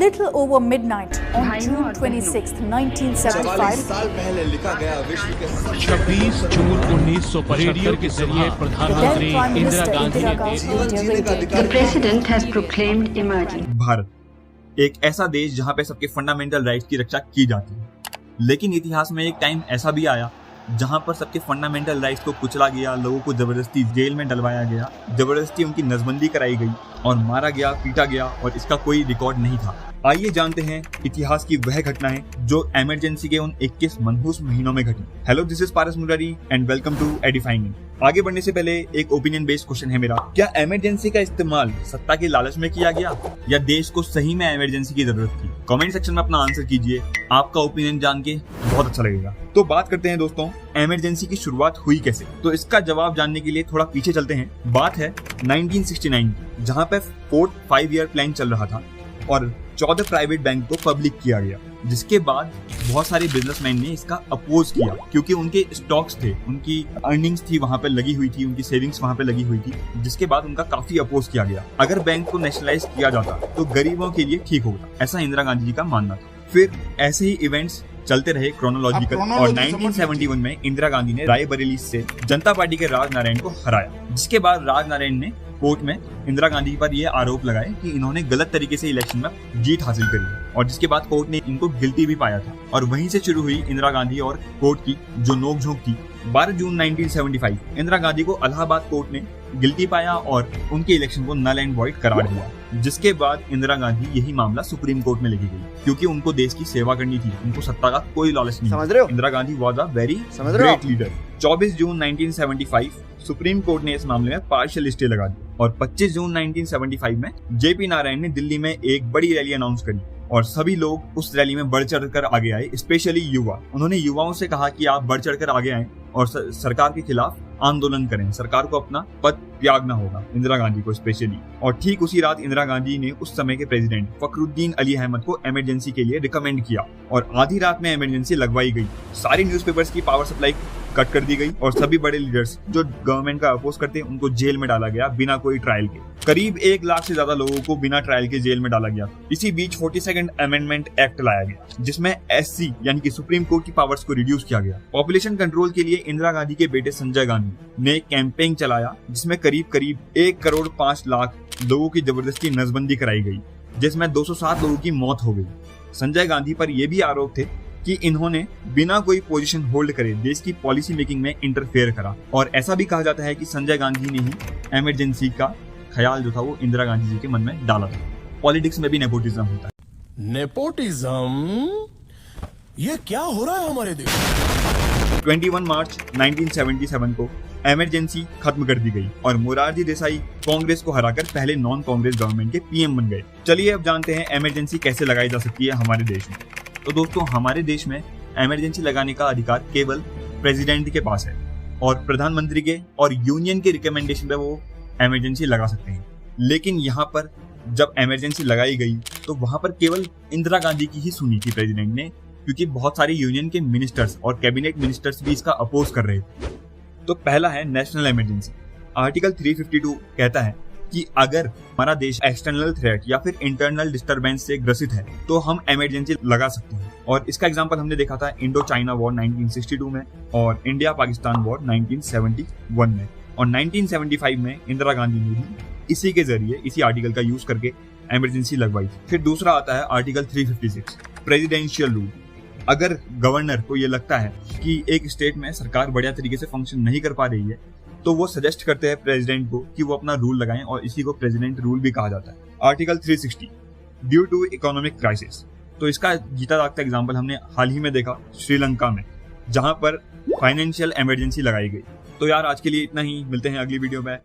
little over midnight on June 26, 1975, साल पहले लिखा गया विश्व के 26 जून 1975 के जरिए प्रधानमंत्री इंदिरा गांधी ने The president has proclaimed emergency. Bharat एक ऐसा देश जहां पे सबके फंडामेंटल राइट्स की रक्षा की जाती है, लेकिन इतिहास में एक टाइम ऐसा भी आया जहां पर सबके फंडामेंटल राइट्स को कुचला गया, लोगों को जबरदस्ती जेल में डलवाया गया, जबरदस्ती उनकी नसबंदी कराई गई और मारा गया, पीटा गया और इसका कोई रिकॉर्ड नहीं था। आइए जानते हैं इतिहास की वह घटनाएं जो इमरजेंसी के उन 21 मनहूस महीनों में घटी। Hello, this is Paras Murari and welcome to edifying. आगे बढ़ने से पहले एक ओपिनियन बेस्ड क्वेश्चन है मेरा, क्या इमरजेंसी का इस्तेमाल सत्ता के लालच में किया गया या देश को सही में इमरजेंसी की जरूरत थी? कमेंट सेक्शन में अपना आंसर कीजिए, आपका ओपिनियन जान के बहुत अच्छा लगेगा। तो बात करते हैं दोस्तों, इमरजेंसी की शुरुआत हुई कैसे? तो इसका जवाब जानने के लिए थोड़ा पीछे चलते हैं। बात है 1969 की, जहाँ पे फोर्थ 5 ईयर प्लान चल रहा था और 14 प्राइवेट बैंक को पब्लिक किया गया, जिसके बाद बहुत सारे बिजनेसमैन ने इसका अपोज किया क्योंकि उनके स्टॉक्स थे, उनकी अर्निंग्स थी वहां पे लगी हुई थी, उनकी सेविंग्स वहां पे लगी हुई थी, जिसके बाद उनका काफी अपोज किया गया। अगर बैंक को नेशनलाइज किया जाता तो गरीबों के लिए ठीक होता, ऐसा इंदिरा गांधी जी का मानना था। फिर ऐसे ही इवेंट्स चलते रहे क्रोनोलॉजिकल और 1971 में इंदिरा गांधी ने रायबरेली से जनता पार्टी के राज नारायण को हराया, जिसके बाद राज नारायण ने कोर्ट में इंदिरा गांधी पर यह आरोप लगाए कि इन्होंने गलत तरीके से इलेक्शन में जीत हासिल करी और जिसके बाद कोर्ट ने इनको गिल्टी भी पाया था और वहीं से शुरू हुई इंदिरा गांधी और कोर्ट की जो नोकझोंक थी। 12 जून 1975 इंदिरा गांधी को इलाहाबाद कोर्ट ने गिल्टी पाया और उनके इलेक्शन को नल एंड वॉइड करार दिया, जिसके बाद इंदिरा गांधी यही मामला सुप्रीम कोर्ट में लेके गई क्योंकि उनको देश की सेवा करनी थी, उनको सत्ता का कोई लालच नहीं। समझ रहे हो? Indira Gandhi was a very great leader. 24 June 1975 supreme court ने इस मामले में पार्शियल स्टे लगा दी और 25 जून 1975 में जेपी नारायण ने दिल्ली में एक बड़ी रैली अनाउंस करी और सभी लोग उस रैली में बढ़ चढ़कर आगे आए, स्पेशली युवा। उन्होंने युवाओं से कहा कि आप बढ़ चढ़कर आगे आएं और सरकार के खिलाफ आंदोलन करें, सरकार को अपना पद त्यागना होगा, इंदिरा गांधी को स्पेशली। और ठीक उसी रात इंदिरा गांधी ने उस समय के प्रेसिडेंट फखरुद्दीन अली अहमद को इमरजेंसी के लिए रिकमेंड किया और आधी रात में इमरजेंसी लगवाई गई। सारी न्यूज़पेपर्स की पावर सप्लाई कट कर दी गई और सभी बड़े लीडर्स जो गवर्नमेंट का अपोज करते हैं उनको जेल में डाला गया बिना कोई ट्रायल के। करीब 1 लाख से ज्यादा लोगों को बिना ट्रायल के जेल में डाला गया। इसी बीच 42nd अमेंडमेंट एक्ट लाया गया, जिसमें SC यानी कि सुप्रीम कोर्ट की पावर्स को रिड्यूस किया गया। पॉपुलेशन कंट्रोल के लिए इंदिरा गांधी के बेटे संजय गांधी ने कैंपेन चलाया, जिसमें करीब 1 करोड़ 5 लाख लोगों की जबरदस्ती नसबंदी कराई गई, जिसमें 207 लोगों की मौत हो गई। संजय गांधी पर यह भी आरोप थे कि इन्होंने बिना कोई पोजीशन होल्ड करे देश की पॉलिसी मेकिंग में इंटरफेयर करा और ऐसा भी कहा जाता है कि संजय गांधी ने ही इमरजेंसी का ख्याल जो था वो इंदिरा गांधी जी के मन में डाला था। पॉलिटिक्स में भी नेपोटिज्म होता है। नेपोटिज्म, ये क्या हो रहा है हमारे देश में? 21 मार्च 1977 को इमरजेंसी खत्म कर दी गई और मोरारजी देसाई कांग्रेस को हराकर पहले नॉन कांग्रेस गवर्नमेंट के PM बन गए। चलिए अब जानते हैं इमरजेंसी कैसे लगाई जा सकती है हमारे देश में। तो दोस्तों, हमारे देश में इमरजेंसी लगाने का अधिकार केवल प्रेसिडेंट के पास है और प्रधानमंत्री के और यूनियन के रिकमेंडेशन पे वो इमरजेंसी लगा सकते हैं। लेकिन यहाँ पर जब इमरजेंसी लगाई गई तो वहां पर केवल इंदिरा गांधी की ही सुनी थी प्रेसिडेंट ने, क्योंकि बहुत सारे यूनियन के मिनिस्टर्स और कैबिनेट मिनिस्टर्स भी इसका अपोज कर रहे थे। तो पहला है नेशनल इमरजेंसी। आर्टिकल 352 कहता है कि अगर हमारा देश एक्सटर्नल थ्रेट या फिर इंटरनल डिस्टरबेंस से ग्रसित है तो हम इमरजेंसी लगा सकते हैं। और इसका एग्जांपल हमने देखा था इंडो चाइना वॉर 1962 में और इंडिया पाकिस्तान वॉर 1971 में। और 1975 में इंदिरा गांधी ने भी इसी के जरिए, इसी आर्टिकल का यूज करके इमरजेंसी लगवाई थी। फिर दूसरा आता है आर्टिकल 356 प्रेसिडेंशियल रूल। अगर गवर्नर को ये लगता है कि एक स्टेट में सरकार बढ़िया तरीके से फंक्शन नहीं कर पा रही है तो वो सजेस्ट करते हैं प्रेसिडेंट को कि वो अपना रूल लगाएं और इसी को प्रेसिडेंट रूल भी कहा जाता है। Article 360 due to economic crisis. तो इसका जीता जागता एग्जांपल हमने हाल ही में देखा श्रीलंका में, जहां पर फाइनेंशियल इमरजेंसी लगाई गई। तो यार आज के लिए इतना ही, मिलते हैं अगली वीडियो में।